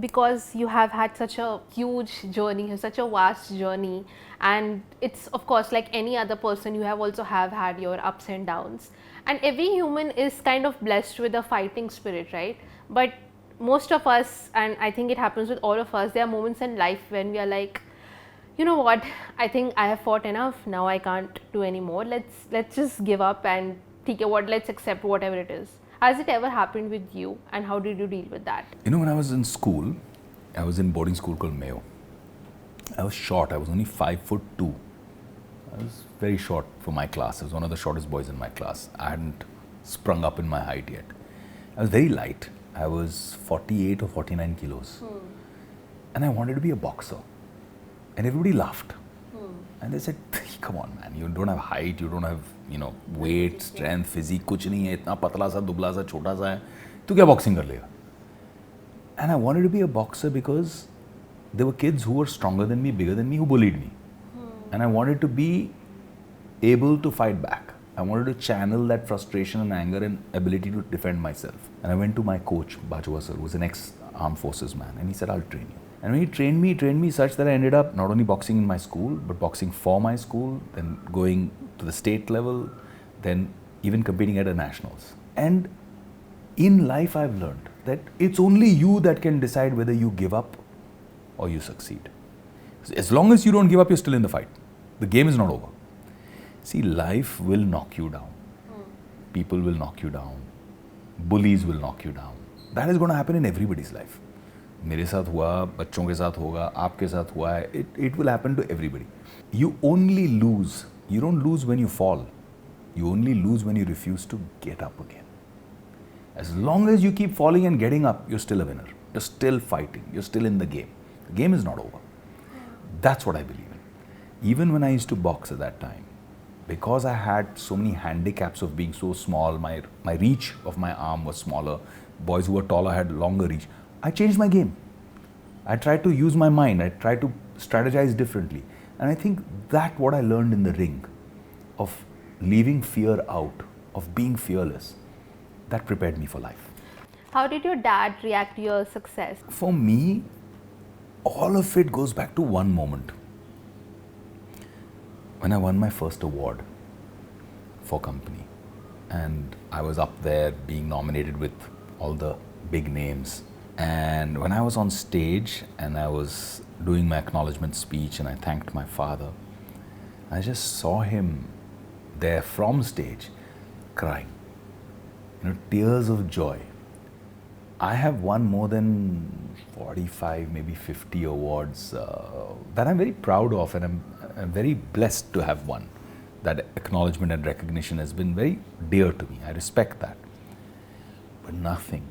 because you have had such a huge journey, such a vast journey, and it's of course like any other person, you have also have had your ups and downs, and every human is kind of blessed with a fighting spirit, right? But most of us, and I think it happens with all of us, there are moments in life when we are like, you know what, I think I have fought enough, now I can't do anymore, let's just give up and think what, let's accept whatever it is. Has it ever happened with you, and how did you deal with that? You know, when I was in school, I was in boarding school called Mayo. I was short. I was only 5'2". I was very short for my class. I was one of the shortest boys in my class. I hadn't sprung up in my height yet. I was very light. I was 48 or 49 kilos. And I wanted to be a boxer. And everybody laughed. And they said, come on man, you don't have height, you don't have, you know, weight, strength, physique, kuch nahi hai, itna patla sa, dubla sa, chota sa hai, tu kya boxing kar lega? And I wanted to be a boxer because there were kids who were stronger than me, bigger than me, who bullied me. And I wanted to be able to fight back. I wanted to channel that frustration and anger and ability to defend myself. And I went to my coach, Bajwa sir, who was an ex-armed forces man, and he said, I'll train you. And when he trained me such that I ended up not only boxing in my school, but boxing for my school, then going to the state level, then even competing at the nationals. And in life I've learned that it's only you that can decide whether you give up or you succeed. As long as you don't give up, you're still in the fight. The game is not over. See, life will knock you down. People will knock you down. Bullies will knock you down. That is going to happen in everybody's life. मेरे साथ हुआ, बच्चों के साथ होगा, आपके साथ हुआ है. It will happen to everybody. You only lose. You don't lose when you fall. You only lose when you refuse to get up again. As long as you keep falling and getting up, you're still a winner. You're still fighting. You're still in the game. The game is not over. That's what I believe in. Even when I used to box at that time, because I had so many handicaps of being so small, my reach of my arm was smaller. Boys who were taller had longer reach. I changed my game. I tried to use my mind. I tried to strategize differently. And I think that what I learned in the ring, of leaving fear out, of being fearless, that prepared me for life. How did your dad react to your success? For me, all of it goes back to one moment. When I won my first award for company, and I was up there being nominated with all the big names. And when I was on stage and I was doing my acknowledgement speech and I thanked my father, I just saw him there from stage crying, you know, tears of joy. I have won more than 45, maybe 50 awards that I'm very proud of, and I'm very blessed to have won. That acknowledgement and recognition has been very dear to me. I respect that. But nothing,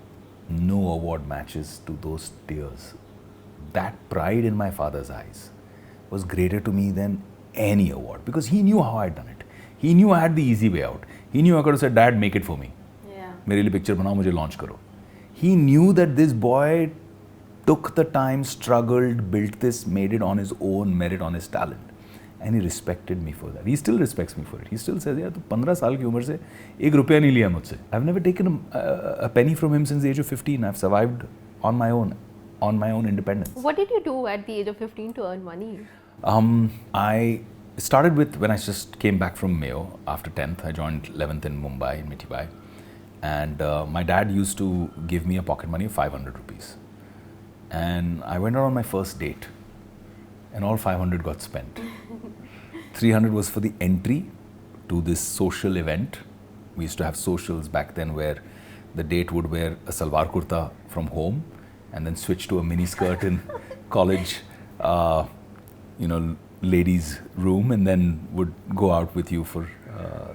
no award matches to those tears. That pride in my father's eyes was greater to me than any award, because he knew how I'd done it. He knew I had the easy way out. He knew I could have said, Dad, make it for me. मेरे लिए picture बनाओ, मुझे launch करो. He knew that this boy took the time, struggled, built this, made it on his own merit, on his talent. And he respected me for that. He still respects me for it. He still says, यार तू 15 साल की उम्र से एक रुपया नहीं लिया मुझसे. I've never taken a penny from him since the age of 15. I've survived on my own independence. What did you do at the age of 15 to earn money? I started with, when I just came back from Mayo after 10th, I joined 11th in Mumbai, in Mitibai. And my dad used to give me a pocket money of 500 rupees. And I went out on my first date, and all 500 got spent. 300 was for the entry to this social event. We used to have socials back then where the date would wear a salwar kurta from home and then switch to a mini skirt in college, ladies' room, and then would go out with you for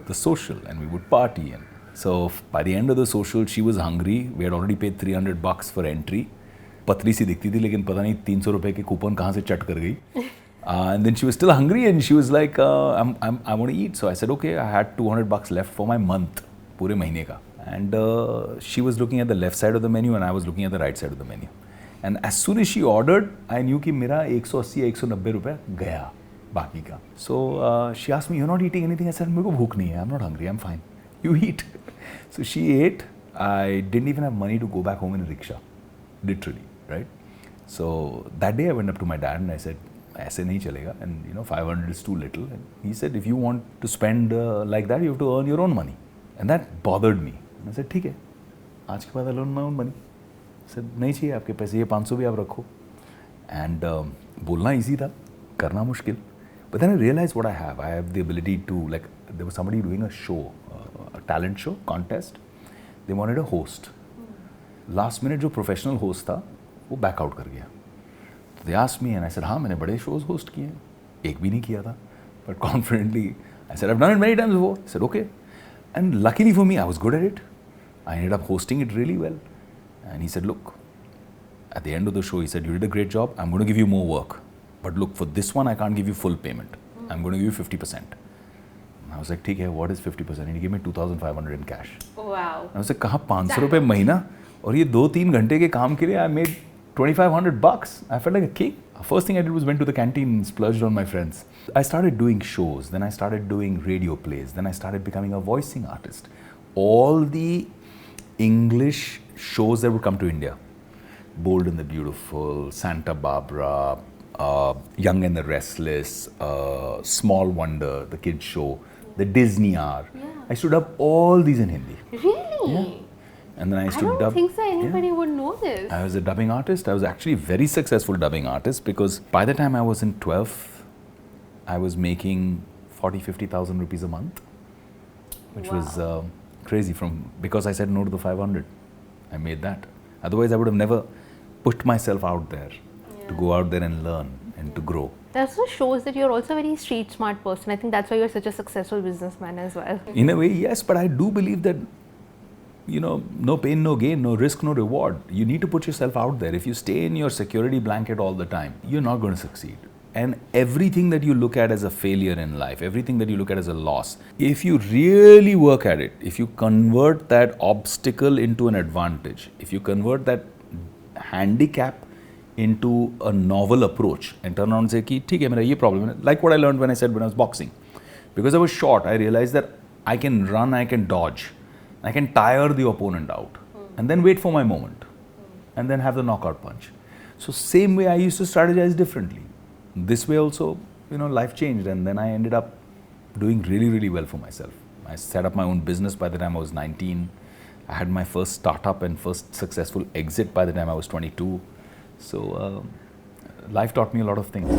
the social, and we would party. And so by the end of the social, she was hungry. We had already paid $300 for entry. पतली सी दिखती थी, लेकिन पता नहीं 300 रुपए के coupon कहाँ से चट कर गई. And then she was still hungry, and she was like, I want to eat. So I said, okay. I had $200 left for my month, पूरे महीने का. And she was looking at the left side of the menu, and I was looking at the right side of the menu. And as soon as she ordered, I knew कि मेरा 180 या 190 रुपए गया बाकी का. So she asked me, you're not eating anything? I said, मेरे को भूख नहीं है. I'm not hungry. I'm fine. You eat. So she ate. I didn't even have money to go back home in a rickshaw, literally, right? So that day I went up to my dad and I said, ऐसे नहीं चलेगा, and 500 is too little. And he said, if you want to spend like that, you have to earn your own money. And that bothered me. And I said, ठीक है, आज के बाद I'll earn my own money. I said, नहीं चाहिए आपके पैसे, ये 500 भी आप रखो. And बोलना easy था, करना मुश्किल. But then I realized what I have. I have the ability to, like, there was somebody doing a show, a talent show, contest. They wanted a host. Last minute जो professional host था, वो back out कर गया. They asked me and I said, हाँ मैंने बड़े shows host किए हैं, एक भी नहीं किया था. But confidently, I said, I've done it many times before. I said, okay. And luckily for me, I was good at it. I ended up hosting it really well. And he said, look, at the end of the show, he said, you did a great job. I'm going to give you more work. But look, for this one, I can't give you full payment. I'm going to give you 50%. And I was like, ठीक है, what is 50%? And he gave me 2,500 in cash. Wow. I was like, कहाँ 500 रुपए महीना? और ये 2-3 घंटे के काम के लिए I made $2,500. I felt like a king. First thing I did was went to the canteen and splurged on my friends. I started doing shows, then I started doing radio plays, then I started becoming a voicing artist. All the English shows that would come to India. Bold and the Beautiful, Santa Barbara, Young and the Restless, Small Wonder, the kids show, the Disney Hour. Yeah. I stood up all these in Hindi. Really? Yeah. And then I used I to don't dub. think so anybody would know this. I was a dubbing artist. I was actually a very successful dubbing artist because by the time I was in 12th, I was making 40,000-50,000 rupees a month, which was crazy because I said no to the 500. I made that. Otherwise, I would have never put myself out there to go out there and learn and to grow. That also shows that you're also a very street smart person. I think that's why you're such a successful businessman as well. In a way, yes, but I do believe that no pain, no gain, no risk, no reward. You need to put yourself out there. If you stay in your security blanket all the time, you're not going to succeed. And everything that you look at as a failure in life, everything that you look at as a loss, if you really work at it, if you convert that obstacle into an advantage, if you convert that handicap into a novel approach and turn around and say, कि ठीक है मेरा ये problem है. Like what I learned when I was boxing. Because I was short, I realized that I can run, I can dodge. I can tire the opponent out and then wait for my moment and then have the knockout punch. So same way I used to strategize differently. This way also, life changed and then I ended up doing really, really well for myself. I set up my own business by the time I was 19. I had my first startup and first successful exit by the time I was 22. So life taught me a lot of things.